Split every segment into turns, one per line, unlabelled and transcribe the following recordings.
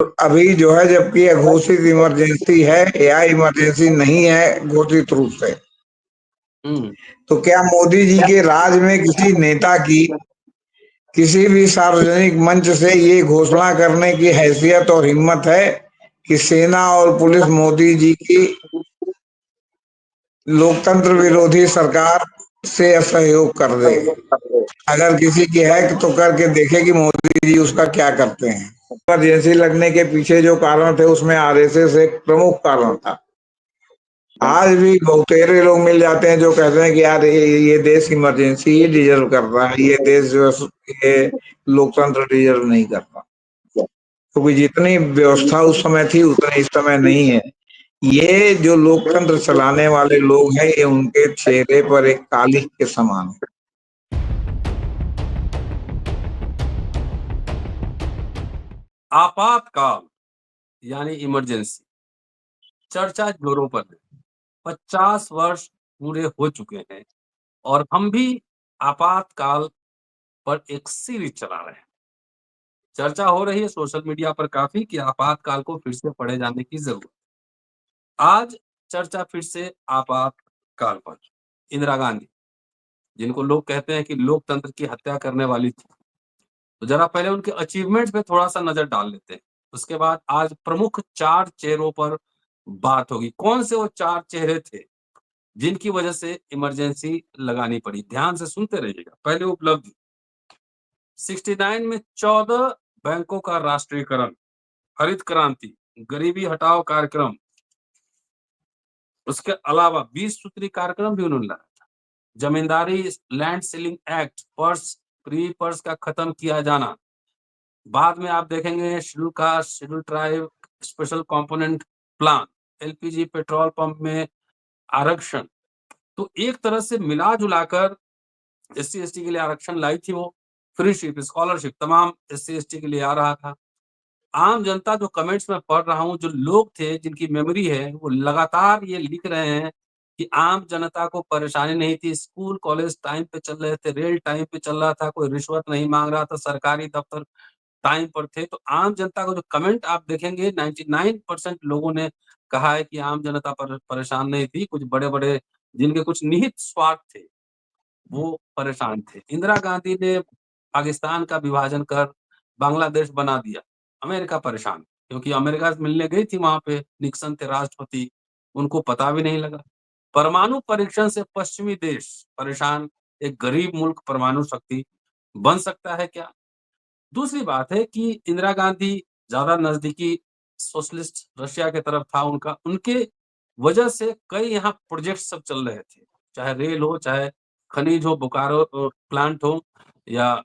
अभी जो है, जबकि यह घोषित इमरजेंसी है या इमरजेंसी नहीं है घोषित रूप से,
हम्म।
तो क्या मोदी जी के राज में किसी नेता की किसी भी सार्वजनिक मंच से ये घोषणा करने की हैसियत और हिम्मत है कि सेना और पुलिस मोदी जी की लोकतंत्र विरोधी सरकार से असहयोग कर दे? अगर किसी की है तो करके देखे कि मोदी जी उसका क्या करते हैं। इमरजेंसी लगने के पीछे जो कारण थे उसमें आरएसएस एक प्रमुख कारण था। आज भी बहुतेरे लोग मिल जाते हैं जो कहते हैं कि यार ये देश इमरजेंसी ही डिजर्व कर रहा है, ये देश जो है ये लोकतंत्र डिजर्व नहीं करता, क्योंकि जितनी व्यवस्था उस समय थी उतनी इस समय नहीं है। ये जो लोकतंत्र चलाने वाले लोग हैं, ये उनके चेहरे पर एक कालिख के समान है।
आपातकाल यानी इमरजेंसी चर्चा जोरों पर है। 50 वर्ष पूरे हो चुके हैं और हम भी आपातकाल पर एक सीरीज चला रहे हैं। चर्चा हो रही है सोशल मीडिया पर काफी कि आपातकाल को फिर से पढ़े जाने की जरूरत। आज चर्चा फिर से आपातकाल पर। इंदिरा गांधी, जिनको लोग कहते हैं कि लोकतंत्र की हत्या करने वाली थी, तो जरा पहले उनके अचीवमेंट्स पे थोड़ा सा नजर डाल लेते हैं। उसके बाद आज प्रमुख 4 चेहरों पर बात होगी। कौन से वो 4 चेहरे थे जिनकी वजह से इमरजेंसी लगानी पड़ी? ध्यान से सुनते रहिएगा। पहले उपलब्धि, 69 में 14 बैंकों का राष्ट्रीयकरण, हरित क्रांति, गरीबी हटाओ कार्यक्रम, उसके अलावा 20 सूत्री कार्यक्रम भी उन्होंने लाया था। जमींदारी land ceiling act, purse privy purse का खत्म किया जाना। बाद में आप देखेंगे schedule caste, schedule tribe, special component plan, LPG petrol pump में आरक्षण। तो एक तरह से मिला जुलाकर एससी एसटी के लिए आरक्षण लाई थी वो। फ्रीशिप, स्कॉलरशिप तमाम एससी एसटी के लिए आ रहा था। आम जनता, जो कमेंट्स में पढ़ रहा हूँ, जो लोग थे जिनकी मेमोरी है, वो लगातार ये लिख रहे हैं कि आम जनता को परेशानी नहीं थी, स्कूल कॉलेज टाइम पे चल रहे थे, रेल टाइम पे चल रहा था, कोई रिश्वत नहीं मांग रहा था, सरकारी दफ्तर टाइम पर थे। तो आम जनता को जो कमेंट आप देखेंगे, 99% लोगों ने कहा है कि आम जनता परेशान नहीं थी। कुछ बड़े-बड़े जिनके कुछ निहित स्वार्थ थे, वो परेशान थे। इंदिरा गांधी ने पाकिस्तान का विभाजन कर बांग्लादेश बना दिया। अमेरिका परेशान, क्योंकि अमेरिका से मिलने गई थी वहाँ पे, निक्सन थे राष्ट्रपति, उनको पता भी नहीं लगा। परमाणु परीक्षण से पश्चिमी देश परेशान, एक गरीब मुल्क परमाणु शक्ति बन सकता है क्या? दूसरी बात है कि इंदिरा गांधी ज़्यादा नज़दीकी सोशलिस्ट रशिया की तरफ था उनका, उनके वजह से कई यहाँ प्रोजेक्ट सब चल रहे थे, चाहे रेल हो, चाहे खनिज हो, बोकारो प्लांट हो, या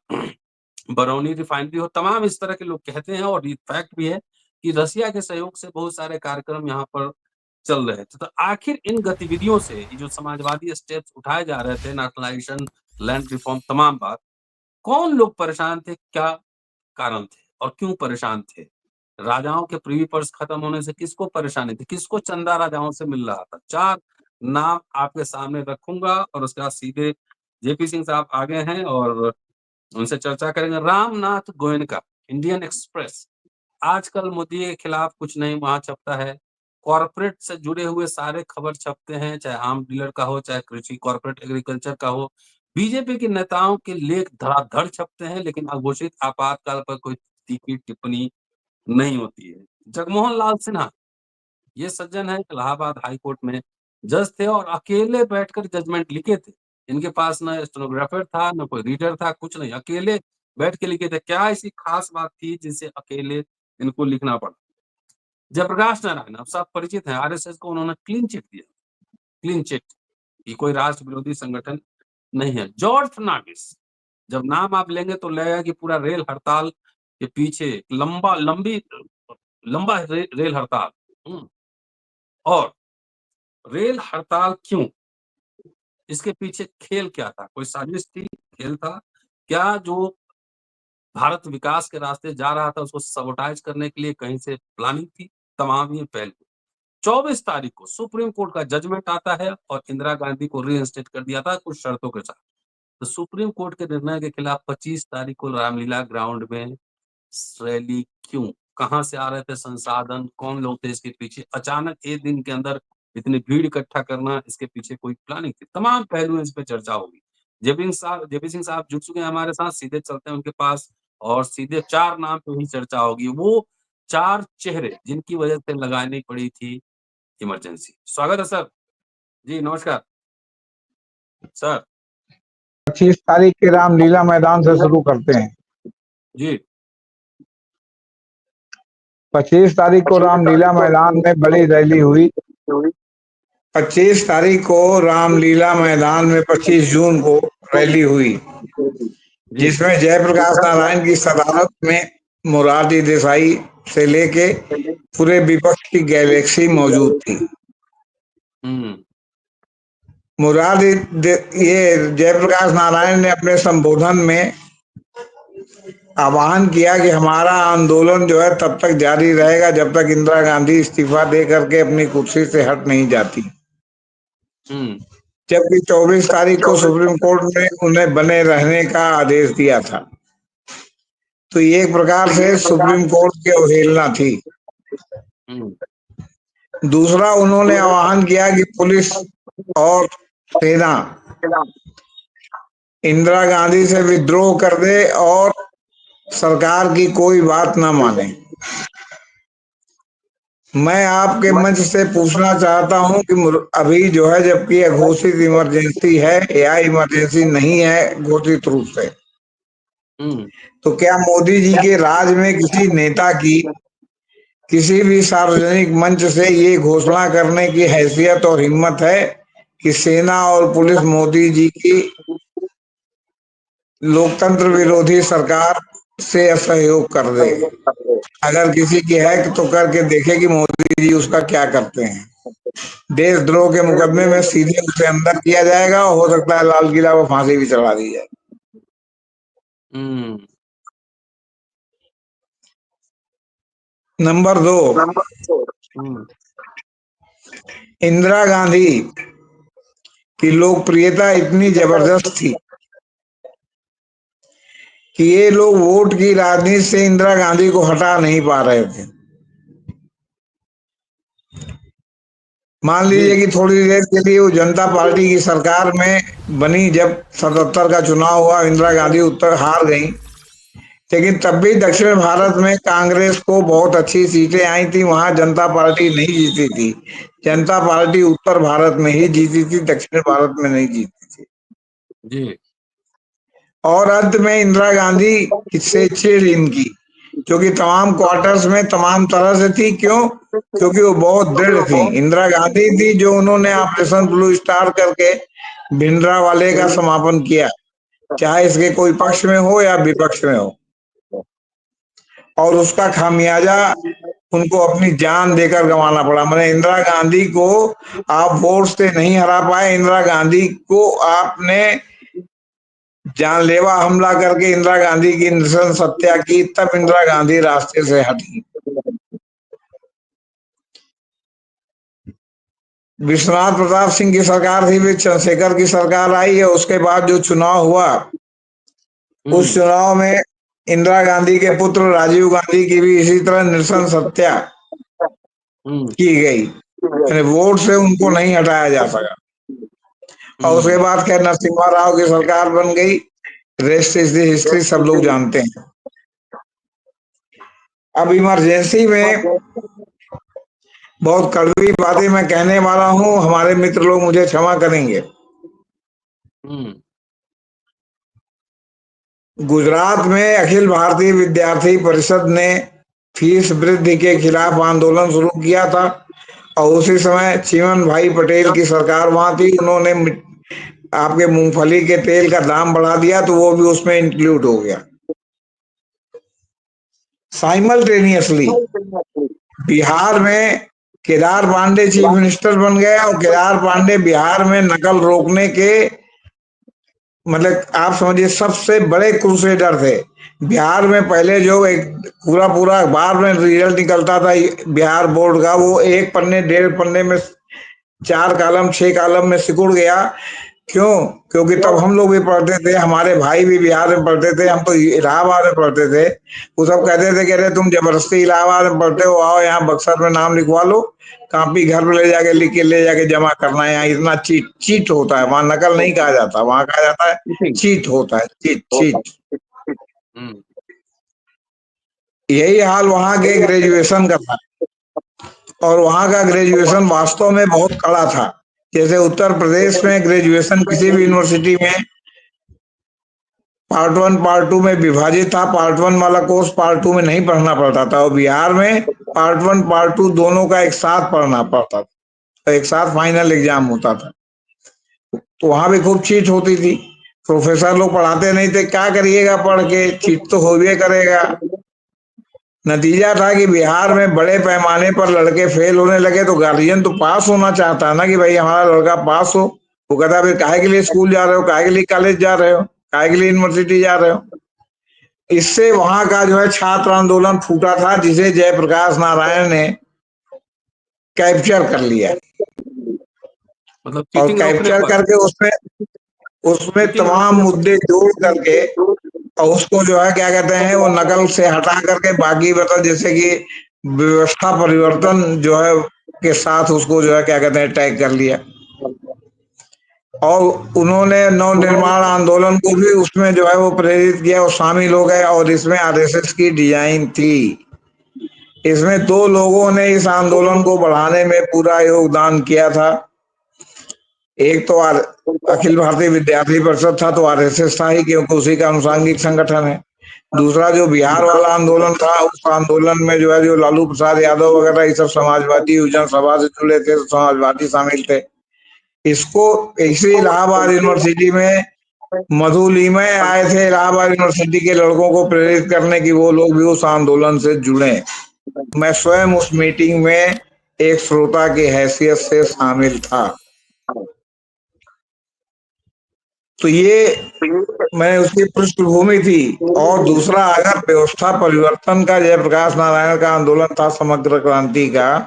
बरौनी रिफाइनरी हो, तमाम इस तरह के लोग कहते हैं। और ये फैक्ट भी है कि रसिया के सहयोग से बहुत सारे कार्यक्रम यहाँ पर चल रहे थे। तो आखिर इन गतिविधियों से ये जो समाजवादी स्टेप्स उठाए जा रहे थे, नेशनलाइजेशन, लैंड रिफॉर्म, तमाम बात, कौन लोग परेशान थे, क्या कारण थे और क्यों परेशान थे? राजाओं के प्रिवी पर्स खत्म होने से किसको परेशानी थी? किसको चंदा राजाओं से मिल रहा था? 4 नाम आपके सामने रखूँगा और उसके बाद सीधे जेपी सिंह साहब आगे हैं और उनसे चर्चा करेंगे। रामनाथ गोयनका, इंडियन एक्सप्रेस, आजकल मोदी के खिलाफ कुछ नहीं वहाँ छपता है। कॉर्पोरेट से जुड़े हुए सारे खबर छपते हैं, चाहे आम डीलर का हो, चाहे कृषि कॉर्पोरेट एग्रीकल्चर का हो। बीजेपी के नेताओं के लेख धड़ाधड़ छपते हैं, लेकिन अघोषित आपातकाल पर कोई तीखी टिप्पणी नहीं होती है। जगमोहन लाल सिन्हा, ये सज्जन हैं, इलाहाबाद हाई कोर्ट में जज थे और अकेले बैठकर जजमेंट लिखे थे। इनके पास ना स्टेनोग्राफर था, ना कोई रीडर था, कुछ नहीं, अकेले बैठ के लिखे थे। क्या ऐसी खास बात थी जिसे अकेले इनको लिखना पड़ा? जयप्रकाश नारायण, अब सब परिचित हैं, आरएसएस को उन्होंने क्लीन चिट दिया, क्लीन चिट, ये कोई राष्ट्र विरोधी संगठन नहीं है। जॉर्ज फर्नांडिस, जब नाम आप लेंगे तो लगेगा कि पूरा रेल हड़ताल के पीछे लंबा रेल हड़ताल। हुँ, और रेल हड़ताल क्यों? इसके पीछे खेल क्या था? कोई साजिश थी? खेल था? क्या जो भारत विकास के रास्ते जा रहा था उसको सबोटाइज करने के लिए कहीं से प्लानिंग थी? तमाम ये पहलू। 24 तारीख को सुप्रीम कोर्ट का जजमेंट आता है और इंदिरा गांधी को रीइंस्टेट कर दिया था कुछ शर्तों के साथ। तो सुप्रीम कोर्ट के निर्णय के खिलाफ 25 तारीख को रामलीला ग्राउंड में रैली क्यों? कहाँ से आ रहे थे संसाधन, कौन लोग थे इसके पीछे, अचानक एक दिन के अंदर इतनी भीड़ इकट्ठा करना, इसके पीछे कोई प्लानिंग थी। तमाम पहलू इस पे चर्चा होगी। जेपी सिंह साहब जुड़ चुके हैं हमारे साथ, सीधे चलते हैं उनके पास और सीधे 4 नाम पे ही चर्चा होगी। वो 4 चेहरे जिनकी वजह से लगानी पड़ी थी इमरजेंसी। स्वागत है सर। जी, नमस्कार। सर।
25 तारीख के रामलीला मैदान से शुरू करते हैं।
जी।
25 तारीख को रामलीला मैदान में बड़ी रैली हुई। 25 तारीख को रामलीला मैदान में 25 जून को रैली हुई,
जी।
जिसमें जयप्रकाश नारायण की सदारत में मोरारजी देसाई से लेके पूरे विपक्ष की गैलेक्सी मौजूद थी।
हुँ।
ये जयप्रकाश नारायण ने अपने संबोधन में आह्वान किया कि हमारा आंदोलन जो है तब तक जारी रहेगा जब तक इंदिरा गांधी इस्तीफा दे करके अपनी कुर्सी से हट नहीं जाती।
हुँ।
जबकि 24 तारीख को सुप्रीम कोर्ट ने उन्हें बने रहने का आदेश दिया था। तो ये एक प्रकार से सुप्रीम कोर्ट की अवहेलना थी।
हुँ।
दूसरा, उन्होंने आह्वान किया कि पुलिस और सेना इंदिरा गांधी से विद्रोह कर दे और सरकार की कोई बात ना माने। मैं आपके मंच से पूछना चाहता हूं कि अभी जो है, जबकि यह घोषित इमरजेंसी है या इमरजेंसी नहीं है घोषित रूप से,
हुँ।
तो क्या मोदी जी के राज में किसी नेता की किसी भी सार्वजनिक मंच से ये घोषणा करने की हैसियत और हिम्मत है कि सेना और पुलिस मोदी जी की लोकतंत्र विरोधी सरकार से असहयोग कर दे? अगर किसी की है तो करके देखे कि मोदी जी उसका क्या करते हैं। देशद्रोह के मुकदमे में सीधे उसे अंदर किया जाएगा और हो सकता है लाल किला को फांसी भी चढ़ा दी जाए।
हुँ।
नंबर 2,
हुँ।
इंदिरा गांधी की लोकप्रियता इतनी जबरदस्त थी कि ये लोग वोट की राजनीति से इंदिरा गांधी को हटा नहीं पा रहे थे। मान लीजिए
जी।
कि थोड़ी देर के लिए वो जनता पार्टी की सरकार में बनी, जब 77 का चुनाव हुआ, इंदिरा गांधी उत्तर हार गई, लेकिन तब भी दक्षिण भारत में कांग्रेस को बहुत अच्छी सीटें आई थी। वहां जनता पार्टी नहीं जीती थी। जनता पार्टी उत्तर भारत में ही जीती थी, दक्षिण भारत में नहीं जीती थी।
जी।
और अंत में इंदिरा गांधी से चिढ़ इनकी, क्योंकि तमाम क्वार्टर्स में तमाम तरह से थी। क्यों? क्योंकि वो बहुत दृढ़ थी। इंदिरा गांधी थी जो उन्होंने ऑपरेशन ब्लू स्टार करके भिंडरावाले का समापन किया, चाहे इसके कोई पक्ष में हो या विपक्ष में हो, और उसका खामियाजा उनको अपनी जान देकर गंवाना पड़ा। मैंने इंदिरा गांधी को आप वोट से नहीं हरा पाए, इंदिरा गांधी को आपने जानलेवा हमला करके इंदिरा गांधी की नृशंस हत्या की, तब इंदिरा गांधी रास्ते से हटी। विश्वनाथ प्रताप सिंह की सरकार थी, फिर चंद्रशेखर की सरकार आई है। उसके बाद जो चुनाव हुआ, उस
हुँ।
चुनाव में इंदिरा गांधी के पुत्र राजीव गांधी की भी इसी तरह नृशंस हत्या
हुँ।
की गई। यानी वोट से उनको नहीं हटाया जा सका। और उसके
हुँ।
बाद खैर नरसिम्हा राव की सरकार बन गई। रेस्ट इज द हिस्ट्री, सब लोग जानते हैं। अब इमरजेंसी में बहुत कड़वी बातें मैं कहने वाला हूं, हमारे मित्र लोग मुझे क्षमा करेंगे।
हुँ।
गुजरात में अखिल भारतीय विद्यार्थी परिषद ने फीस वृद्धि के खिलाफ आंदोलन शुरू किया था, और उसी समय चिमन भाई पटेल की सरकार वहां थी। उन्होंने आपके मूंगफली के तेल का दाम बढ़ा दिया, तो वो भी उसमें इंक्लूड हो गया। साइमल्टेनियसली बिहार में केदार पांडे चीफ मिनिस्टर बन गए, और केदार पांडे बिहार में नकल रोकने के, मतलब आप समझिए, सबसे बड़े क्रूसेडर थे। बिहार में पहले जो एक पूरा पूरा अखबार में रिजल्ट निकलता था बिहार बोर्ड का, वो एक पन्ने 1.5 पन्ने में 4 कॉलम 6 कॉलम में सिकुड़ गया। क्यों? क्योंकि तब हम लोग भी पढ़ते थे, हमारे भाई भी बिहार में पढ़ते थे, हम तो इलाहाबाद में पढ़ते थे। वो सब कहते थे कि अरे तुम जबरदस्ती इलाहाबाद में पढ़ते हो, आओ यहाँ बक्सर में नाम लिखवा लो, कॉपी घर में ले जाके लिख के ले जाके जमा करना है। यहाँ इतना चीट चीट होता है, वहां नकल नहीं कहा जाता, वहां कहा जाता है
चीटिंग।
चीट होता है, चीट चीट।
हम्म।
यही हाल वहां के ग्रेजुएशन का था, और वहां का ग्रेजुएशन वास्तव में बहुत कड़ा था। जैसे उत्तर प्रदेश में ग्रेजुएशन किसी भी यूनिवर्सिटी में पार्ट वन पार्ट टू में विभाजित था, पार्ट वन वाला कोर्स पार्ट टू में नहीं पढ़ना पड़ता था, और बिहार में पार्ट वन पार्ट टू दोनों का एक साथ पढ़ना पड़ता था, एक साथ फाइनल एग्जाम होता था। तो वहां भी खूब चीट होती थी, प्रोफेसर लोग पढ़ाते नहीं थे, क्या करिएगा पढ़ के, चीट तो होबे करेगा। नतीजा था कि बिहार में बड़े पैमाने पर लड़के फेल होने लगे, तो गार्जियन तो पास होना चाहता है ना, कि भाई हमारा लड़का पास हो। वो कहता फिर काहे के लिए स्कूल जा रहे हो, काहे के लिए कॉलेज जा रहे हो, काहे के लिए यूनिवर्सिटी जा रहे हो। इससे वहां का जो है छात्र आंदोलन फूटा था, जिसे जयप्रकाश नारायण ने कैप्चर कर लिया,
मतलब
और
चीटिंग रोकने
कैप्चर
पर,
करके उसमें उसमें
चीटिंग
तमाम
रोकने पर।
मुद्दे जोड़ करके, और उसको जो है क्या कहते हैं, वो नकल से हटा करके बाकी मतलब जैसे कि व्यवस्था परिवर्तन जो है के साथ उसको जो है क्या कहते हैं टैग कर लिया। और उन्होंने नवनिर्माण आंदोलन को भी उसमें जो है वो प्रेरित किया, वो शामिल हो गए, और इसमें आरएसएस की डिजाइन थी। इसमें दो लोगों ने इस आंदोलन को बढ़ाने में पूरा योगदान किया था। एक तो अखिल भारतीय विद्यार्थी परिषद था, तो आरएसएस था ही, क्योंकि उसी का अनुसांगिक संगठन है। दूसरा जो बिहार वाला आंदोलन था, उस आंदोलन में जो है जो लालू प्रसाद यादव वगैरह ये सब समाजवादी युजन सभा से जुड़े थे, तो समाजवादी शामिल थे। इसको इसी इलाहाबाद यूनिवर्सिटी में मधुलिमय आए थे, इलाहाबाद यूनिवर्सिटी के लड़कों को प्रेरित करने की, वो लोग भी उस आंदोलन से जुड़े। मैं स्वयं उस मीटिंग में एक श्रोता की हैसियत से शामिल था। तो ये मैं उसकी पृष्ठभूमि थी। और दूसरा, अगर व्यवस्था परिवर्तन का जयप्रकाश नारायण का आंदोलन था, समग्र क्रांति का,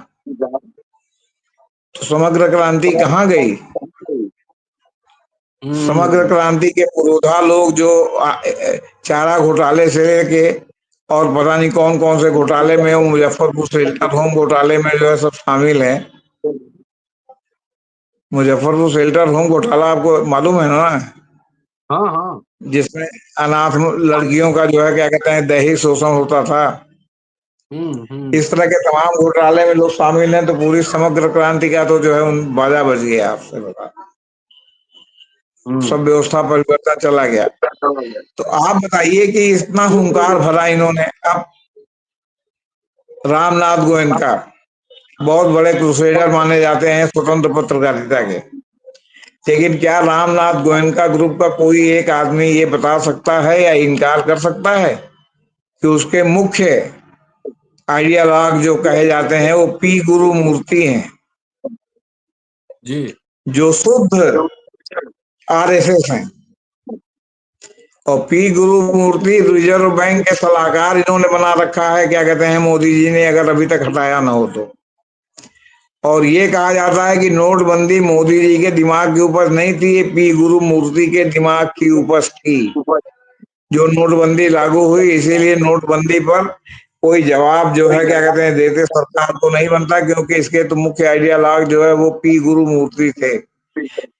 तो समग्र क्रांति कहाँ गई? समग्र
हम्म।
क्रांति के पुरोधा लोग जो चारा घोटाले से लेके और पता नहीं कौन कौन से घोटाले में, वो मुजफ्फरपुर शेल्टर होम घोटाले में जो है सब शामिल है। मुजफ्फरपुर शेल्टर होम घोटाला आपको मालूम है ना?
हाँ हाँ।
जिसमें अनाथ लड़कियों का जो है क्या कहते हैं दैहिक शोषण होता था।
हम्म।
इस तरह के तमाम घोटाले में लोग शामिल हैं, तो पूरी समग्र क्रांति का तो जो है उन बाजा बज गया, आपसे बता,
हम्म।
सब व्यवस्था परिवर्तन चला गया। तो आप बताइए कि इतना हुंकार भरा इन्होंने। अब रामनाथ गोयनका बहुत बड़े क्रूसेडर माने जाते हैं स्वतंत्र पत्रकारिता के, लेकिन क्या रामनाथ गोयनका ग्रुप का कोई एक आदमी ये बता सकता है या इनकार कर सकता है कि उसके मुख्य आइडियालॉग जो कहे जाते हैं वो पी गुरु मूर्ति हैं,
जी।
जो शुद्ध आरएसएस हैं। और पी गुरु मूर्ति रिजर्व बैंक के सलाहकार इन्होंने बना रखा है, क्या कहते हैं, मोदी जी ने अगर अभी तक हटाया ना हो तो। और ये कहा जाता है कि नोटबंदी मोदी जी के दिमाग के ऊपर नहीं थी, ये पी गुरु मूर्ति के दिमाग की ऊपर थी। जो नोटबंदी लागू हुई, इसीलिए नोटबंदी पर कोई जवाब जो है क्या कहते हैं देते सरकार को नहीं बनता, क्योंकि इसके तो मुख्य आइडियालॉग जो है वो पी गुरु मूर्ति थे।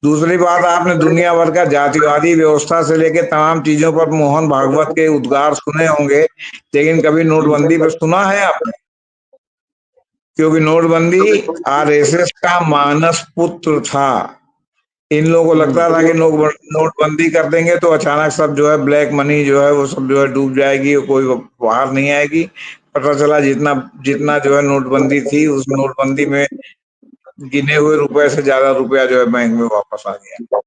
दूसरी बात, आपने दुनिया भर का जातिवादी व्यवस्था से लेकर तमाम चीजों पर मोहन भागवत के उद्गार सुने होंगे, लेकिन कभी नोटबंदी पर सुना है आपने? क्योंकि नोटबंदी आरएसएस का मानस पुत्र था। इन लोगों को लगता
हम्म।
था कि नोटबंदी कर देंगे तो अचानक सब जो है ब्लैक मनी जो है वो सब जो है डूब जाएगी, कोई बाहर नहीं आएगी। पता चला जितना जितना जो है नोटबंदी थी, उस नोटबंदी में गिने हुए रुपए से ज्यादा रुपया जो है बैंक में वापस आ गया।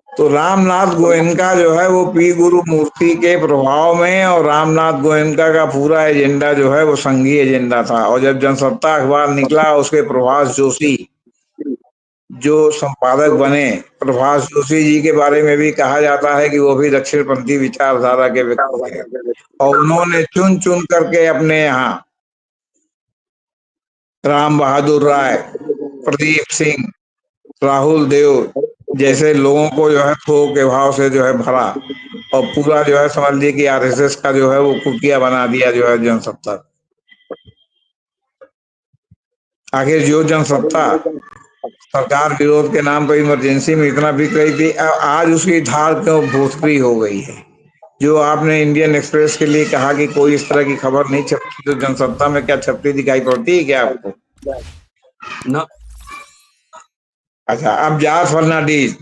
तो रामनाथ गोयनका जो है वो पी गुरु मूर्ति के प्रभाव में, और रामनाथ गोयनका का पूरा एजेंडा जो है वो संघीय एजेंडा था। और जब जनसत्ता अखबार निकला, उसके प्रभाष जोशी जो संपादक बने, प्रभाष जोशी जी के बारे में भी कहा जाता है कि वो भी दक्षिणपंथी विचारधारा के व्यक्ति थे। और उन्होंने चुन चुन करके अपने यहाँ राम बहादुर राय, प्रदीप सिंह, राहुल देव जैसे लोगों को जो है थोक के भाव से जो है भरा, और पूरा जो है समझ लीजिए कि आरएसएस का जो है वो कुकिया बना दिया जो है जनसत्ता। आखिर जो जनसत्ता सरकार विरोध के नाम पर इमरजेंसी में इतना बिक रही थी, आज उसकी धार क्यों भोसरी हो गई है। जो आपने इंडियन एक्सप्रेस के लिए कहा कि कोई इस तरह की खबर नहीं छपती, तो जनसत्ता में क्या छपती दिखाई पड़ती है क्या आपको?
न
अच्छा, अब जॉर्ज फर्नांडीज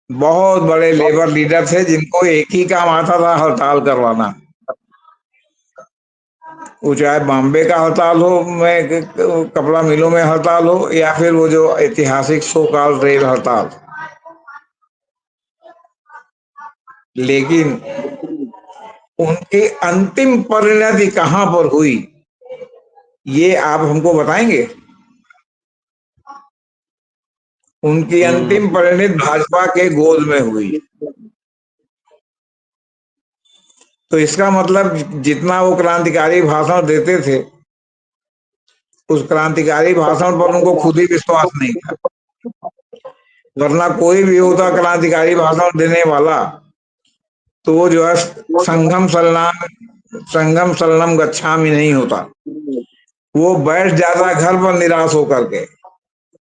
बहुत बड़े लेबर लीडर थे, जिनको एक ही काम आता था, हड़ताल करवाना। वो चाहे बॉम्बे का हड़ताल हो, में कपड़ा मिलों में हड़ताल हो, या फिर वो जो ऐतिहासिक सो कॉल्ड रेल हड़ताल। लेकिन उनकी अंतिम परिणति कहां पर हुई, ये आप हमको बताएंगे? उनकी अंतिम परिणति भाजपा के गोद में हुई। तो इसका मतलब जितना वो क्रांतिकारी भाषण देते थे, उस क्रांतिकारी भाषण पर उनको खुद ही विश्वास नहीं था। वरना कोई भी होता क्रांतिकारी भाषण देने वाला, तो वो जो है संघम शरणम गच्छामि नहीं होता। वो बैठ जाता घर पर निराश होकर के,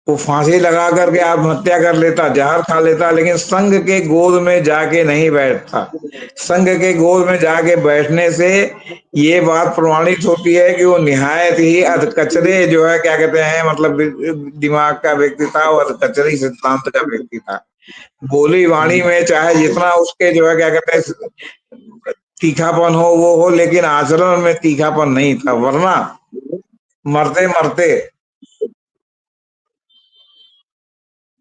वो फांसी लगा करके आत्महत्या कर लेता, जहर खा लेता, लेकिन संघ के गोद में जाके नहीं बैठता। संघ के गोद में जाके बैठने से ये बात प्रमाणित होती है कि वो निहायत ही अधकचरे जो है क्या कहते हैं, मतलब दिमाग का व्यक्ति था, और अधकचरे सिद्धांत का व्यक्ति था। बोली वाणी में चाहे जितना उसके जो है क्या कहते हैं तीखापन हो वो हो, लेकिन आचरण में तीखापन नहीं था। वरना मरते मरते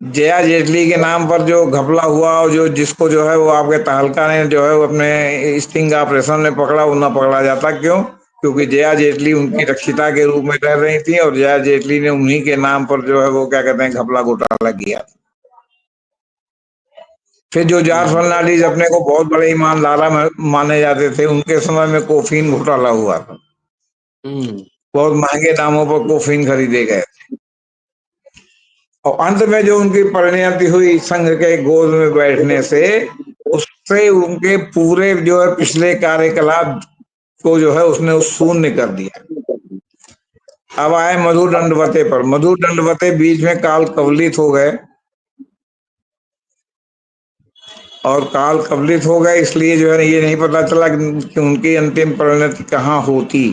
जया जेटली के नाम पर जो घपला हुआ, और जो जिसको जो है वो आपके तहलका ने जो है वो अपने स्टिंग ऑपरेशन में पकड़ा, वो ना पकड़ा जाता। क्यों? क्योंकि जया जेटली उनकी रक्षिता के रूप में रह रही थी, और जया जेटली ने उन्हीं के नाम पर जो है वो क्या कहते हैं घपला घोटाला किया। फिर जो जॉर्ज फर्नांडीज अपने को बहुत बड़े ईमानदार माने जाते थे, उनके समय में कोफीन घोटाला हुआ था। बहुत महंगे दामों पर कोफीन खरीदे गए, और अंत में जो उनकी परिणति हुई संघ के गोद में बैठने से, उससे उनके पूरे जो है पिछले कार्यकलाप को जो है उसने शून्य कर दिया। अब आए मधु दंडवते पर। मधु दंडवते बीच में काल कवलित हो गए, और काल कवलित हो गए इसलिए जो है ये नहीं पता चला कि उनकी अंतिम परिणति कहाँ होती।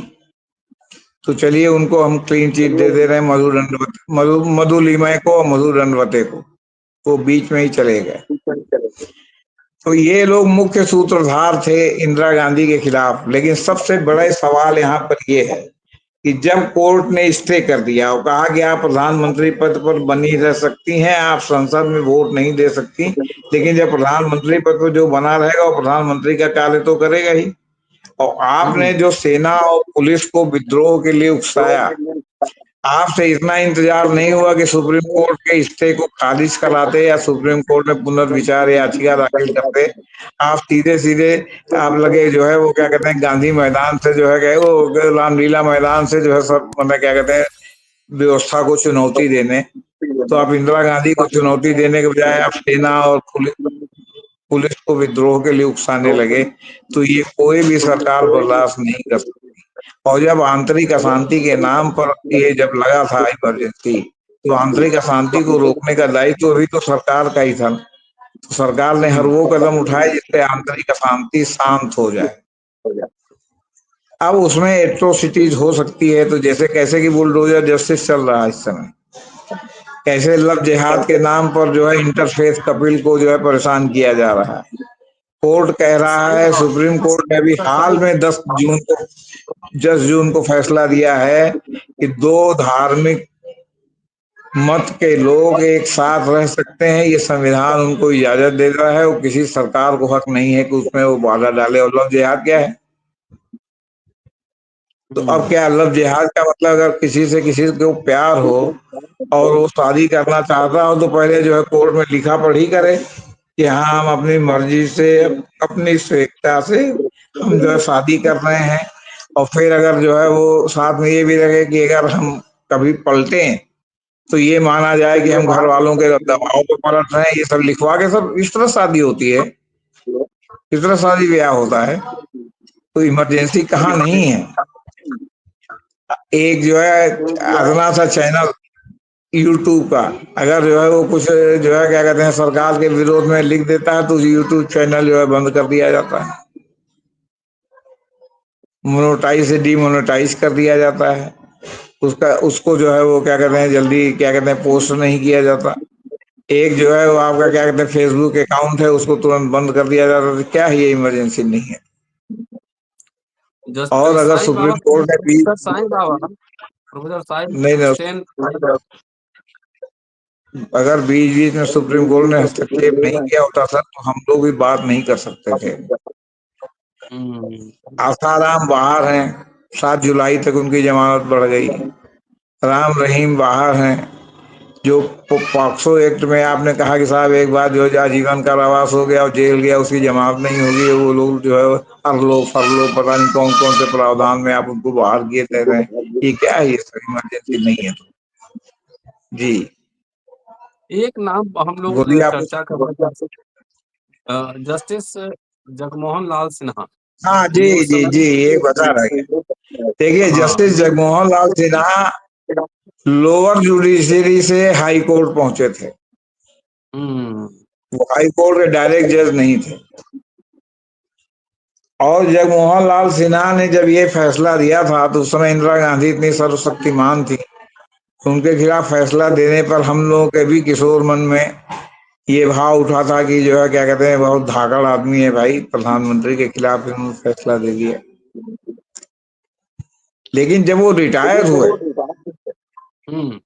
तो चलिए उनको हम क्लीन चिट दे दे रहे हैं, मधु दंडवते, मधु लीमय को और मधु दंडवते को, वो बीच में ही चले गए। तो ये लोग मुख्य सूत्रधार थे इंदिरा गांधी के खिलाफ। लेकिन सबसे बड़ा सवाल यहाँ पर ये है कि जब कोर्ट ने स्टे कर दिया और कहा कि आप प्रधानमंत्री पद पर बनी रह सकती हैं, आप संसद में वोट नहीं दे सकती, लेकिन जब प्रधानमंत्री पद पर जो बना रहेगा वो प्रधानमंत्री का कार्य तो करेगा ही। और आपने जो सेना और पुलिस को विद्रोह के लिए उकसाया, आपसे इतना इंतजार नहीं हुआ कि सुप्रीम कोर्ट के स्टे को खारिज कराते या सुप्रीम कोर्ट में पुनर्विचार याचिका दाखिल करते। आप सीधे सीधे आप लगे जो है वो क्या कहते हैं गांधी मैदान से जो है गए, वो रामलीला मैदान से जो है सब मतलब क्या कहते हैं व्यवस्था को चुनौती देने। तो आप इंदिरा गांधी को चुनौती देने के बजाय आप सेना और पुलिस को विद्रोह के लिए उकसाने लगे। तो ये कोई भी सरकार बर्दाश्त नहीं कर सकती। और जब आंतरिक अशांति के नाम पर ये जब लगा था इमरजेंसी, तो आंतरिक अशांति को रोकने का दायित्व भी तो सरकार का ही था। तो सरकार ने हर वो कदम उठाए जिससे आंतरिक अशांति शांत हो जाए। अब उसमें एट्रोसिटीज हो सकती है, तो जैसे कैसे कि बुलडोजर जस्टिस चल रहा है इस समय, कैसे लव जिहाद के नाम पर जो है इंटरफेथ कपिल को जो है परेशान किया जा रहा है। कोर्ट कह रहा है, सुप्रीम कोर्ट ने अभी हाल में 10 जून को फैसला दिया है कि दो धार्मिक मत के लोग एक साथ रह सकते हैं, ये संविधान उनको इजाजत दे रहा है। वो किसी सरकार को हक नहीं है कि उसमें वो बाधा डाले। और लव जिहाद क्या है? तो अब क्या लव जिहाद का मतलब, अगर किसी को प्यार हो और वो शादी करना चाहता हो, तो पहले जो है कोर्ट में लिखा पढ़ी करे कि हाँ हम अपनी मर्जी से, अपनी स्वेच्छा से हम जो है शादी कर रहे हैं। और फिर अगर जो है वो साथ में ये भी रहे कि अगर हम कभी पलटे तो ये माना जाए कि हम घर वालों के दबाव पर पलट रहे हैं, ये सब लिखवा के सब इस तरह शादी होती है, इस तरह शादी ब्याह होता है। तो इमरजेंसी कहाँ नहीं है। एक जो है अदना सा चैनल यूट्यूब का, अगर जो है वो कुछ जो है क्या कहते हैं सरकार के विरोध में लिख देता है तो यूट्यूब चैनल जो है बंद कर दिया जाता है, मोनोटाइज से डीमोनेटाइज कर दिया जाता है। उसका उसको जो है वो क्या कहते हैं जल्दी क्या कहते हैं पोस्ट नहीं किया जाता। एक जो है वो आपका क्या कहते हैं फेसबुक अकाउंट है उसको तुरंत बंद कर दिया जाता है। तो क्या है, ये इमरजेंसी नहीं है। और अगर
साईं बाबा,
सुप्रीम कोर्ट ने भी
प्रोफेसर साईं बाबा, प्रोफेसर साईं
नहीं नहीं,
स्टेन,
अगर बीच बीच में सुप्रीम कोर्ट ने हस्तक्षेप नहीं किया होता सर तो हम लोग भी बात नहीं कर सकते थे। आसाराम बाहर हैं, 7 जुलाई तक उनकी जमानत बढ़ गई। राम रहीम बाहर हैं, जो पॉक्सो एक्ट में आपने कहा कि साहब एक बार जो आजीवन कारावास हो गया और जेल गया उसकी जमानत नहीं होगी, वो लोग जो है अरलो फरलो पता नहीं कौन कौन से प्रावधान में आप उनको बाहर किए दे रहे हैं। ये क्या है, ये सब इमरजेंसी नहीं है तो। जी
एक नाम हम लोग
बोलिए आप।
चर्चा कर रहे थे, जस्टिस जगमोहन लाल सिन्हा।
हाँ जी
ये उस
जी जी,
समय
ये बता रहे हैं। देखिए
हाँ,
जस्टिस जगमोहन लाल सिन्हा लोअर जुडिशरी से हाई कोर्ट पहुंचे थे।
हम्म
वो हाई कोर्ट के डायरेक्ट जज नहीं थे। और जगमोहन लाल सिन्हा ने जब ये फैसला दिया था तो उस समय इंदिरा गांधी इतनी सर्वशक्तिमान थी, उनके खिलाफ फैसला देने पर हम लोगों के भी किशोर मन में ये भाव उठा था कि जो है क्या कहते हैं बहुत धाकड़ आदमी है भाई, प्रधानमंत्री के खिलाफ इन्होंने फैसला दे दिया। लेकिन जब वो रिटायर हुए
हम्म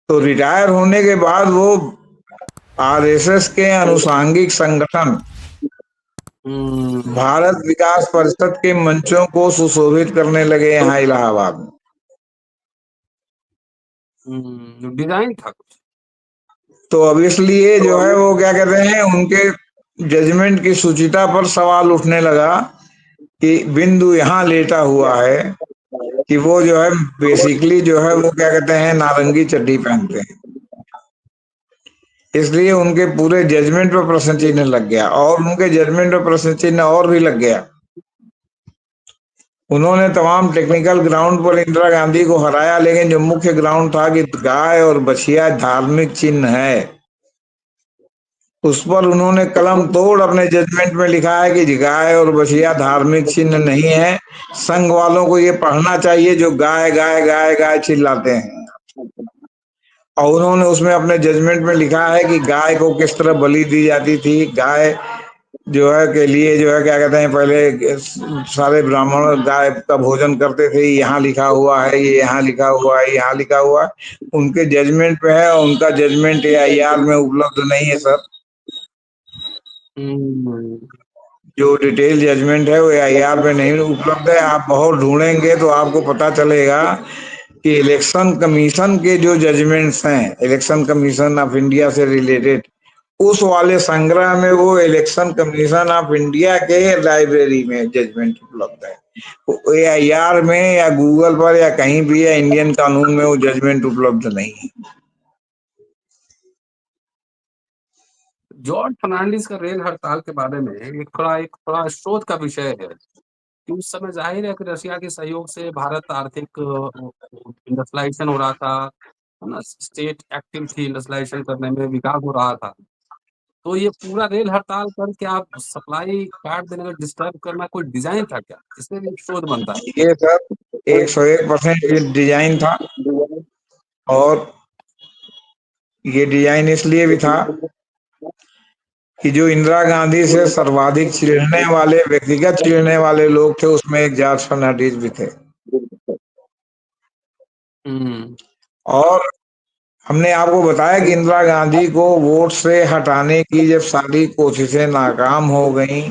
तो रिटायर होने के बाद वो आरएसएस के अनुसांगिक संगठन
हम्म
भारत विकास परिषद के मंचों को सुशोभित करने लगे यहाँ इलाहाबाद में।
डिजाइन था कुछ।
तो अब इसलिए जो है वो क्या कहते हैं उनके जजमेंट की शुचिता पर सवाल उठने लगा कि बिंदु यहाँ लेटा हुआ है कि वो जो है बेसिकली जो है वो क्या कहते हैं नारंगी चड्डी पहनते हैं। इसलिए उनके पूरे जजमेंट पर प्रश्न चिन्ह लग गया, और उनके जजमेंट पर प्रश्न चिन्ह और भी लग गया। उन्होंने तमाम टेक्निकल ग्राउंड पर इंदिरा गांधी को हराया, लेकिन जो मुख्य ग्राउंड था कि गाय और बछिया धार्मिक चिन्ह है, उस पर उन्होंने कलम तोड़ अपने जजमेंट में लिखा है कि गाय और बछिया धार्मिक चिन्ह नहीं है। संघ वालों को ये पढ़ना चाहिए जो गाय गाय गाय गाय चिल्लाते हैं। और उन्होंने उसमें अपने जजमेंट में लिखा है कि गाय को किस तरह बलि दी जाती थी, गाय जो है के लिए जो है क्या कहते हैं पहले सारे ब्राह्मण गाय का भोजन करते थे। यहाँ लिखा हुआ है, ये यहाँ लिखा हुआ है, यहाँ लिखा हुआ है, उनके जजमेंट पे है। और उनका जजमेंट एआईआर में उपलब्ध नहीं है सर।
हम्म
जो डिटेल जजमेंट है वो एआईआर में नहीं उपलब्ध है। आप बहुत ढूंढेंगे तो आपको पता चलेगा कि इलेक्शन कमीशन के जो जजमेंट्स हैं, इलेक्शन कमीशन ऑफ इंडिया से रिलेटेड, उस वाले संग्रह में वो इलेक्शन कमीशन ऑफ इंडिया के लाइब्रेरी में जजमेंट उपलब्ध है। एआईआर में या गूगल पर या कहीं भी या इंडियन कानून में वो जजमेंट उपलब्ध नहीं है।
जॉर्ज फर्नांडिस का रेल हड़ताल के बारे में एक थोड़ा शोध का विषय है कि उस समय जाहिर है कि रशिया के सहयोग से भारत आर्थिक इंडस्ट्रियलाइजेशन हो रहा था, है ना, स्टेट एक्टिव थी इंडस्ट्रियलाइजेशन करने में, विकास हो रहा था। तो ये पूरा रेल हड़ताल करके आप सप्लाई काट देने में डिस्टर्ब करना कोई डिजाइन था क्या, इसमें भी एक शोध बनता है।
ये सर 101% डिजाइन था। और ये डिजाइन इसलिए भी था कि जो इंदिरा गांधी से सर्वाधिक चिढ़ने वाले, व्यक्तिगत चिढ़ने वाले लोग थे उसमें एक जॉर्ज फर्नांडिस भी थे।
हम्म
और हमने आपको बताया कि इंदिरा गांधी को वोट से हटाने की जब सारी कोशिशें नाकाम हो गई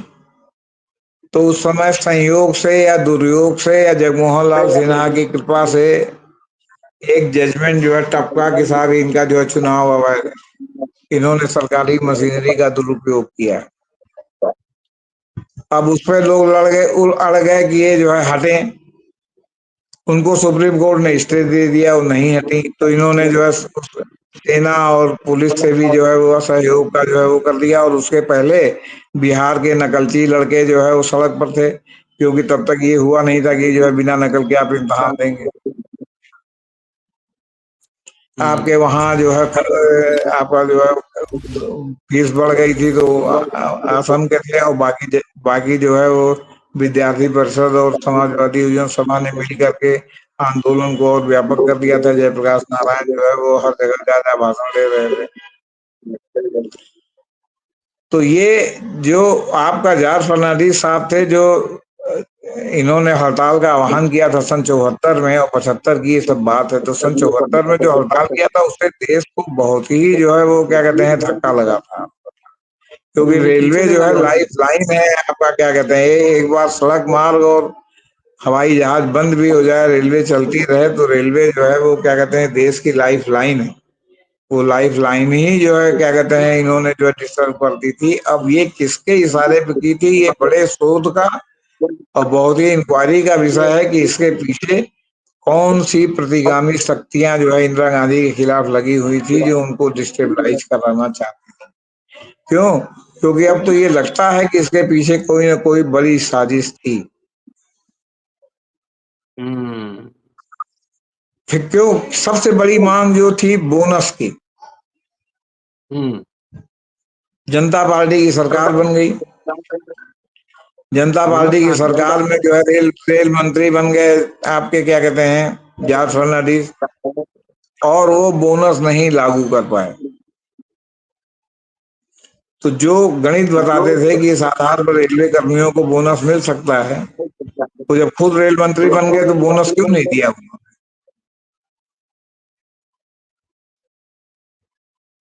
तो उस समय संयोग से या दुर्योग से या जगमोहन लाल सिन्हा की कृपा से एक जजमेंट जो है टपका के साथ इनका जो है चुनाव अवैध है। इन्होंने सरकारी मशीनरी का दुरुपयोग किया। अब उस पर लोग लड़ गए, अड़ गए कि ये जो है हटे। उनको सुप्रीम कोर्ट ने स्टे दे दिया, वो नहीं हटी, तो इन्होंने जो है सेना और पुलिस से भी जो है वो सहयोग का जो है वो कर दिया। और उसके पहले बिहार के नकलची लड़के जो है वो सड़क पर थे, क्योंकि तब तक ये हुआ नहीं था कि जो है बिना नकल के आप इम्तहान देंगे। आपके
हम्म
वहाँ जो है आपका जो है फीस बढ़ गई थी, तो असम के थे, और बाकी जो है वो विद्यार्थी परिषद और समाजवादी यूनियन सभा ने मिल करके आंदोलन को और व्यापक कर दिया था। जयप्रकाश नारायण जो है वो हर जगह ज्यादा भाषण दे रहे थे। तो ये जो आपका जॉर्ज फर्नांडिस साहब थे, जो इन्होंने हड़ताल का आह्वान किया था सन 74 में, और 75 की ये सब बात है, तो सन 74 में जो हड़ताल किया था उससे देश को बहुत ही जो है वो क्या कहते हैं धक्का लगा था। क्योंकि
पीछे
रेलवे
नहीं
जो है
आना
लाइफ लाइन है आपका, क्या कहते हैं, एक बार सड़क मार्ग और हवाई जहाज बंद भी हो जाए, रेलवे चलती रहे, तो रेलवे जो है वो क्या कहते हैं देश की लाइफ लाइन है। वो लाइफ लाइन ही जो है क्या कहते हैं इन्होंने जो है डिस्टर्ब कर दी थी। अब ये किसके इशारे पे की थी, ये बड़े शोध का और बहुत ही इंक्वायरी का विषय है कि इसके पीछे कौन सी प्रतिगामी शक्तियां जो है इंदिरा गांधी के खिलाफ लगी हुई थी, जो उनको डिस्टेबलाइज कराना चाहती। क्यों? क्योंकि अब तो ये लगता है कि इसके पीछे कोई ना कोई बड़ी साजिश थी।
हम्म
फिर क्यों? सबसे बड़ी मांग जो थी बोनस की,
हम्म
जनता पार्टी की सरकार बन गई। जनता
बोनस
पार्टी की
कहाँ दिया?
सरकार में जो है रेल मंत्री बन गए आपके, क्या कहते हैं, जॉर्ज फर्नांडिस, और वो बोनस नहीं लागू कर पाए। तो जो गणित बताते थे कि इस आधार पर रेलवे कर्मियों को बोनस मिल सकता है, तो जब खुद रेल मंत्री बन गए तो बोनस क्यों नहीं दिया उन्होंने?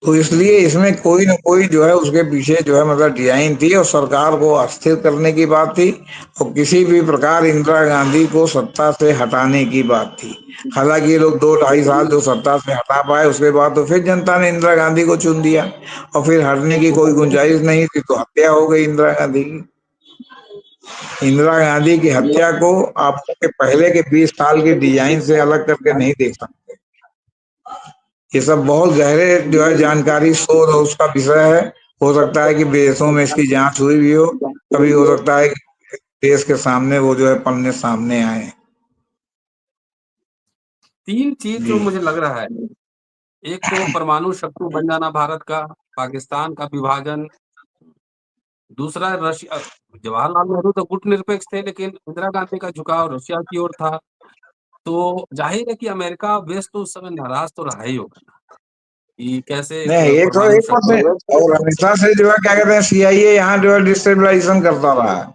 तो इसलिए इसमें कोई ना कोई जो है उसके पीछे जो है मतलब डिजाइन थी, और सरकार को अस्थिर करने की बात थी, और किसी भी प्रकार इंदिरा गांधी को सत्ता से हटाने की बात थी। हालांकि ये लोग 2 ढाई साल जो सत्ता से हटा पाए, उसके बाद तो फिर जनता ने इंदिरा गांधी को चुन दिया, और फिर हटने की कोई गुंजाइश नहीं थी, तो हत्या हो गई इंदिरा गांधी की। इंदिरा गांधी की हत्या को आप उसके पहले के 20 साल के डिजाइन से अलग करके नहीं देख सकते। ये सब बहुत गहरे जो है जानकारी शोध और उसका विषय है। हो सकता है कि विदेशों में इसकी जांच हुई भी हो, कभी हो सकता है कि देश के सामने वो जो है पन्ने सामने आए।
तीन चीज
जी।
जो मुझे लग रहा है, एक तो परमाणु शत्रु बन जाना भारत का, पाकिस्तान का विभाजन, दूसरा रशिया। जवाहरलाल नेहरू तो गुटनिरपेक्ष थे, लेकिन इंदिरा गांधी का झुकाव रशिया की ओर था। तो जाहिर है कि अमेरिका वेस्ट तो उस समय नाराज तो रहा ही होगा कि कैसे एक
नहीं, एक सौ
परमाणु
एक
शत्रु।
परसेंट और हमेशा से जो है क्या कहते हैं सीआईए यहाँ जो है डिस्टेबलाइजेशन करता रहा है।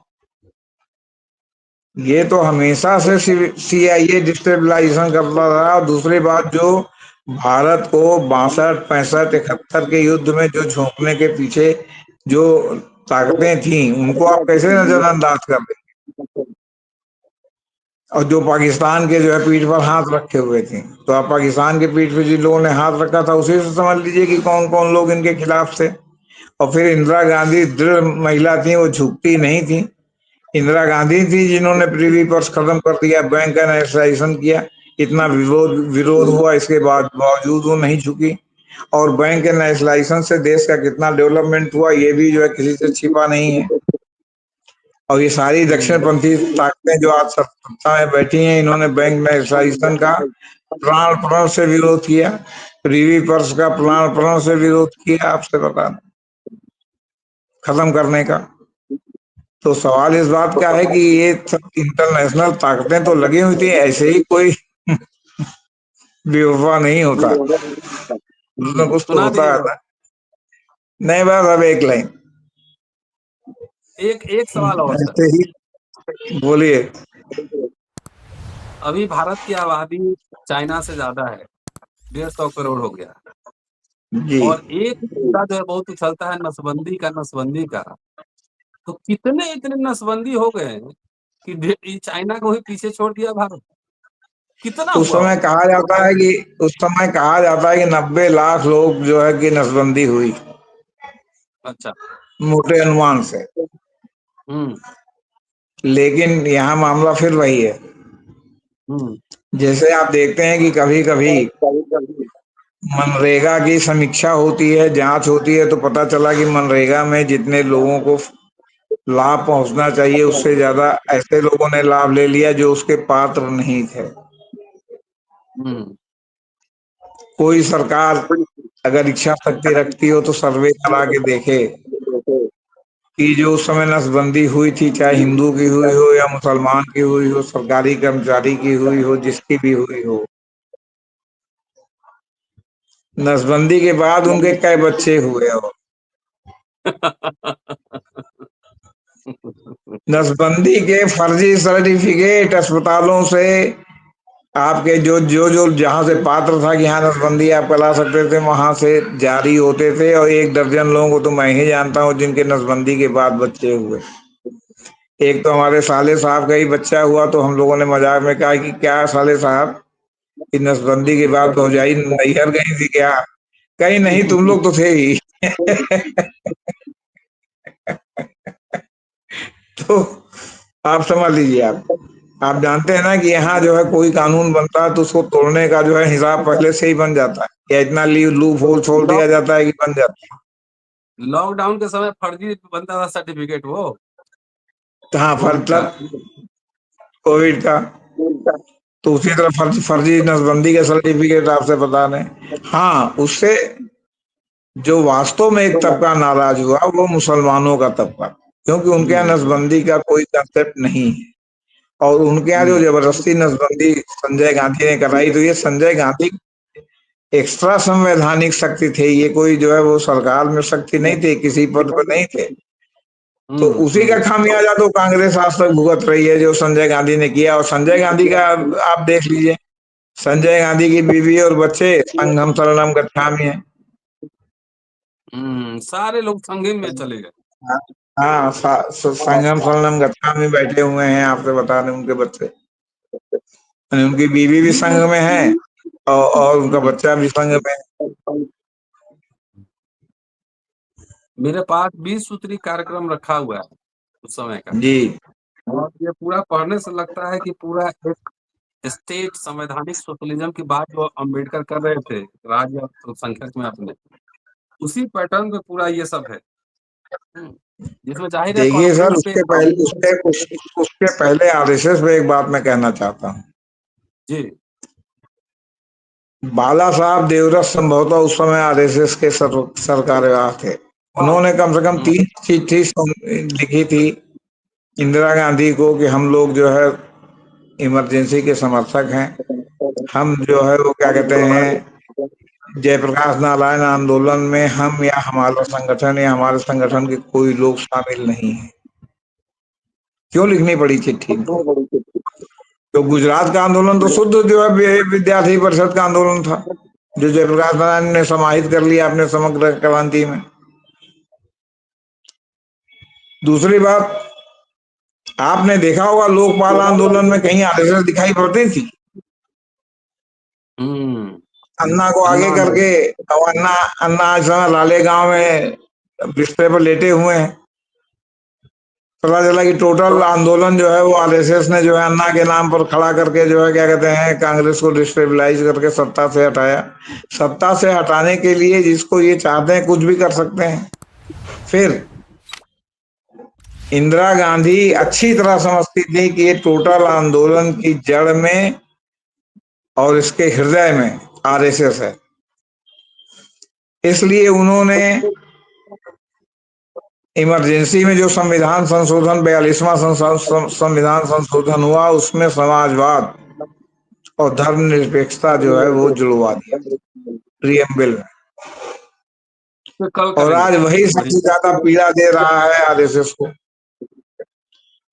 ये तो हमेशा से सीआईए डिस्टेबलाइजेशन करता रहा। और दूसरी बात, जो भारत को 62 65 71 के युद्ध में जो झोंकने के पीछे जो ताकतें थी, उनको आप कैसे नजरअंदाज कर दें? और जो पाकिस्तान के जो है पीठ पर हाथ रखे हुए थे, तो आप पाकिस्तान के पीठ पे जिन लोगों ने हाथ रखा था उसी से समझ लीजिए कि कौन कौन लोग इनके खिलाफ थे। और फिर इंदिरा गांधी दृढ़ महिला थी, वो झुकती नहीं थी। इंदिरा गांधी थी जिन्होंने प्रीवी पर्स खत्म कर दिया, बैंक का नेशनलाइजेशन किया। इतना विरोध विरोध हुआ, इसके बाद बावजूद वो नहीं झुकी। और बैंक के नेशनलाइजेशन से देश का कितना डेवलपमेंट हुआ, ये भी जो है किसी से छिपा नहीं है। और ये सारी
हम्म
दक्षिणपंथी ताकतें जो आज सत्ता में बैठी हैं, इन्होंने बैंक नेशनलाइजेशन का प्राण प्रण से विरोध किया, प्रीवी पर्स का प्राण प्रण से विरोध किया, आपसे बता दें, खत्म करने का। तो सवाल इस बात का है कि ये सब इंटरनेशनल ताकतें तो लगी हुई थी, ऐसे ही कोई बेवफा नहीं होता, कुछ ना कुछ तो
सुना
होता है
दीजिएगा।
ना। नहीं, बस अब एक लाइन
एक एक सवाल और सर।
ऐसे ही बोलिए।
अभी भारत की आबादी चाइना से ज्यादा है, 150 करोड़ हो गया।
जी।
और एक मुद्दा जो है बहुत उछलता है, नसबंदी का, नसबंदी का। तो कितने इतने नसबंदी हो गए हैं कि ये चाइना को ही पीछे छोड़ दिया भारत। कितना
उस
हुआ
समय
होगा?
कहा जाता है कि उस समय कहा जाता है कि 90 लाख लोग जो है कि नसबंदी हुई,
अच्छा।
मोटे अनुमान से।
हम्म
लेकिन यहाँ मामला फिर वही है,
हम्म
जैसे आप देखते हैं कि कभी कभी मनरेगा की समीक्षा होती है, जांच होती है, तो पता चला कि मनरेगा में जितने लोगों को लाभ पहुंचना चाहिए उससे ज्यादा ऐसे लोगों ने लाभ ले लिया जो उसके पात्र नहीं थे।
हम्म
कोई सरकार अगर इच्छा शक्ति रखती हो तो सर्वे करा के देखे कि जो उस समय नसबंदी हुई थी, चाहे हिंदू की हुई हो या मुसलमान की हुई हो, सरकारी कर्मचारी की हुई हो, जिसकी भी हुई हो, नसबंदी के बाद उनके कई बच्चे हुए हो। नसबंदी के फर्जी सर्टिफिकेट अस्पतालों से आपके जो जो जो जहां से पात्र था कि यहाँ नसबंदी आप करा सकते थे, वहां से जारी होते थे, और 1 दर्जन लोगों को तो मैं ही जानता हूँ जिनके नसबंदी के बाद बच्चे हुए। एक तो हमारे साले साहब का ही बच्चा हुआ, तो हम लोगों ने मजाक में कहा कि क्या साले साहब कि नसबंदी के बाद भौजाई नैहर गई थी क्या? कहीं नहीं, तुम लोग तो थे ही। तो आप समझ लीजिए, आप जानते हैं ना कि यहाँ जो है कोई कानून बनता है तो उसको तोड़ने का जो है हिसाब पहले से ही बन जाता है, या इतना लूप होल छोड़ दिया जाता है कि बन जाता है।
लॉकडाउन के समय फर्जी बनता था सर्टिफिकेट वो
तो हाँ,
कोविड का।
मतलब कोविड का, तो उसी तरह फर्जी फर्जी नसबंदी के सर्टिफिकेट आपसे बता रहे हैं। हाँ, उससे जो वास्तव में एक तबका नाराज हुआ वो मुसलमानों का तबका, क्योंकि उनके यहाँ
हम्म
नसबंदी का कोई कंसेप्ट नहीं है। और उनके यहाँ जो
हम्म
जबरदस्ती नसबंदी संजय गांधी ने कराई, तो ये संजय गांधी एक्स्ट्रा संवैधानिक शक्ति थे, ये कोई जो है वो सरकार में शक्ति नहीं थे, किसी पद पर नहीं थे। तो उसी का
हम्म।
खामियाजा तो कांग्रेस आज तक भुगत रही है, जो संजय गांधी ने किया। और संजय गांधी का आप देख लीजिए, संजय गांधी की बीवी और बच्चे संघम शरणम गच्छामि है।
सारे लोग संगीन में चले गए।
हाँ, संघम शरणम गच्छामि में बैठे हुए हैं, आपसे बता रहे हैं, उनके बच्चे, यानी उनकी बीवी भी संघ में है, और उनका
हम्म
बच्चा भी संघ में है।
मेरे पास 20 सूत्री कार्यक्रम रखा हुआ है उस समय का।
जी।
और ये पूरा पढ़ने से लगता है कि पूरा एक स्टेट संवैधानिक सोशलिज्म की बात जो अम्बेडकर कर रहे थे राज्य अल्पसंख्यक में अपने, उसी पैटर्न पे पूरा ये सब है। हम्म, जिसमें जाहिर है
देखिए सर,
कॉन्फ्रेंस पे
उसके पहले आरएसएस में एक बात मैं कहना चाहता हूँ।
जी
बाला साहब देवरत संभवतः उस समय आरएसएस के सरकार्यवाह थे। उन्होंने कम से कम
हम्म
3 चिट्ठी लिखी थी इंदिरा गांधी को कि हम लोग जो है इमरजेंसी के समर्थक हैं। हम जो है वो क्या कहते हैं, जयप्रकाश नारायण आंदोलन में हम या हमारा संगठन या हमारे संगठन के कोई लोग शामिल नहीं है। क्यों लिखनी पड़ी चिट्ठी इनको? तो गुजरात का आंदोलन तो शुद्ध जो है विद्यार्थी परिषद का आंदोलन था, जो जयप्रकाश नारायण ने समाहित कर लिया अपने समग्र क्रांति में। दूसरी बात, आपने देखा होगा लोकपाल आंदोलन में कहीं आरएसएस दिखाई पड़ती थी?
हम्म।
अन्ना को आगे
अन्ना ने
करके, और अन्ना अन्ना आज समय लाले गांव में बिस्तर पर लेटे हुए हैं। पता चला कि टोटल आंदोलन जो है वो आरएसएस ने जो है अन्ना के नाम पर खड़ा करके जो है क्या कहते हैं कांग्रेस को डिस्टेबलाइज करके सत्ता से हटाया। सत्ता से हटाने के लिए जिसको ये चाहते हैं कुछ भी कर सकते हैं। फिर इंदिरा गांधी अच्छी तरह समझती थी कि ये टोटल आंदोलन की जड़ में और इसके हृदय में आरएसएस है। इसलिए उन्होंने इमरजेंसी में जो संविधान संशोधन 42वां संविधान संशोधन हुआ, उसमें समाजवाद और धर्मनिरपेक्षता जो है वो जुड़वा दिया प्रियम्बल में।
तो कल
और
करेंगे
आज वही
वही।
सबसे ज्यादा पीड़ा दे रहा है आरएसएस को।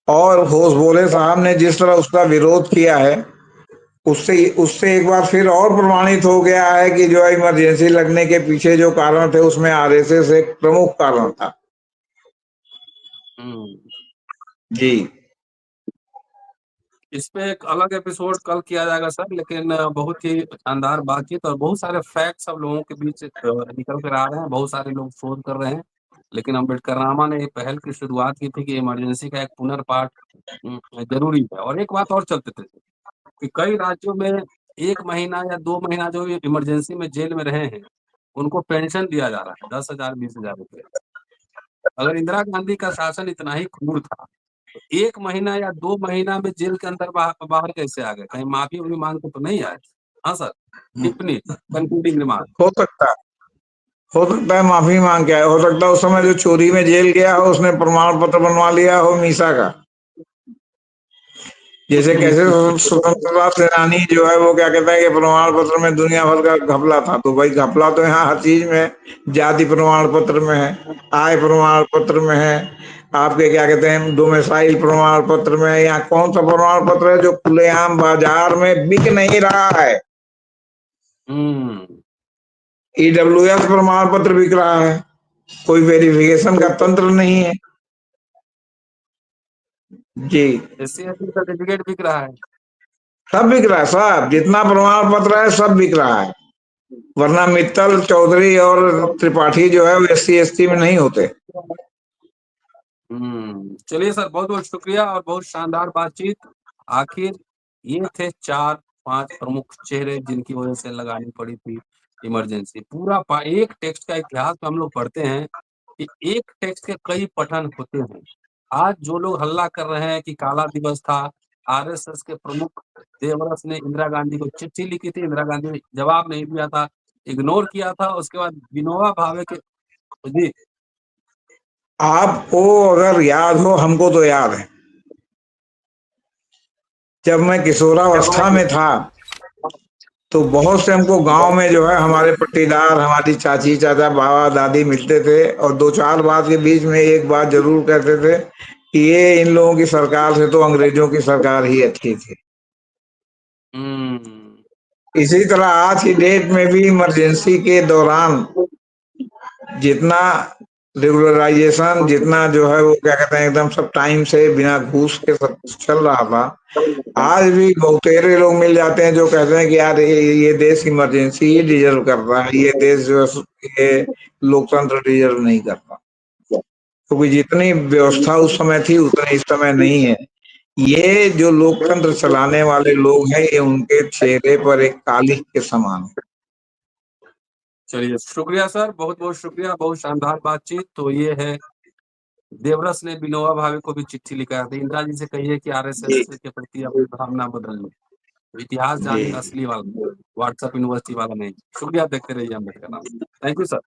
और होश बोले साहब ने जिस तरह उसका विरोध किया है, उससे उससे एक बार फिर और प्रमाणित हो गया है कि जो है इमरजेंसी लगने के पीछे जो कारण थे उसमें आरएसएस एक प्रमुख कारण था।
हम्म।
जी।
इस पे एक अलग एपिसोड कल किया जाएगा सर, लेकिन बहुत ही शानदार बातचीत और बहुत सारे फैक्ट्स सब लोगों के बीच निकल कर आ रहे हैं, बहुत सारे लोग शोध कर रहे हैं। लेकिन अम्बेडकर रामा ने ये पहल की शुरुआत की थी कि इमरजेंसी का एक पुनर्पाठ जरूरी है। और एक बात और चलते थे, कि कई राज्यों में 1 महीना या 2 महीना जो इमरजेंसी में जेल में रहे हैं, उनको पेंशन दिया जा रहा है 10,000 20,000 रुपए। अगर इंदिरा गांधी का शासन इतना ही क्रूर था, तो 1 महीना या 2 महीना में जेल के अंदर बाहर कैसे आ गए? कहीं माफी-वाफी माँग के तो नहीं आए? हाँ सर, टिप्पणी, कंक्लूडिंग रिमार्क।
हो सकता है, हो सकता है माफी मांग के आए, हो सकता है उस समय जो चोरी में जेल गया हो उसने प्रमाण पत्र बनवा लिया हो मीसा का। जैसे कैसे स्वतंत्रता सेनानी जो है वो क्या कहता है कि प्रमाण पत्र में दुनिया भर का घपला था, तो भाई घपला तो यहाँ हर चीज में है। जाति प्रमाण पत्र में है, आय प्रमाण पत्र में है, आपके क्या कहते हैं डोमिसाइल प्रमाण पत्र में है। यहाँ कौन सा प्रमाण पत्र है जो खुलेआम बाजार में बिक नहीं रहा है? ईडब्ल्यूएस प्रमाण पत्र बिक रहा है, कोई वेरिफिकेशन का तंत्र नहीं है। जी,
SC/ST सर्टिफिकेट बिक रहा है।
सब बिक रहा है, सब जितना प्रमाण पत्र है सब बिक रहा है। वरना मित्तल, चौधरी और त्रिपाठी जो है वो SC/ST में नहीं होते।
चलिए सर, बहुत बहुत शुक्रिया और बहुत शानदार बातचीत। आखिर ये थे 4-5 प्रमुख चेहरे जिनकी वजह से लगानी पड़ी थी इमरजेंसी। पूरा एक टेक्स्ट का इतिहास में हम लोग पढ़ते हैं कि एक टेक्स्ट के कई पठन होते हैं। आज जो लोग हल्ला कर रहे हैं कि काला दिवस था, RSS के प्रमुख देवरस ने इंदिरा गांधी को चिट्ठी लिखी थी, इंदिरा गांधी ने जवाब नहीं दिया था, इग्नोर किया था। उसके बाद विनोबा भावे के जी
आपको अगर याद हो, हमको तो याद है, जब मैं किशोरावस्था में था तो बहुत से हमको गांव में जो है हमारे पट्टीदार, हमारी चाची चाचा बाबा दादी मिलते थे और दो चार बात के बीच में एक बात जरूर कहते थे कि ये इन लोगों की सरकार से तो अंग्रेजों की सरकार ही अच्छी थी।
हम्म
इसी तरह आज की डेट में भी इमरजेंसी के दौरान जितना रेगुलराइजेशन, जितना जो है वो क्या कहते हैं एकदम सब टाइम से बिना घूस के सब चल रहा था, आज भी बहुतेरे लोग मिल जाते हैं जो कहते हैं कि यार ये देश इमरजेंसी ही डिजर्व करता है, ये देश जो है ये लोकतंत्र डिजर्व नहीं करता। क्योंकि जितनी व्यवस्था उस समय थी उतनी इस समय नहीं है। ये जो लोकतंत्र चलाने वाले लोग हैं ये उनके चेहरे पर एक कालिख के समान है।
चलिए, शुक्रिया सर, बहुत बहुत शुक्रिया, बहुत शानदार बातचीत। तो ये है, देवरस ने विनोबा भावे को भी चिट्ठी लिखा था। इंदिरा जी से कहिए कि
जी,
RSS के प्रति अपनी भावना बदल लो, इतिहास
जी।
जाने असली वाला, व्हाट्सएप यूनिवर्सिटी वाला नहीं। शुक्रिया, देखते रहिए अम्बेडकर नाम। Thank you sir.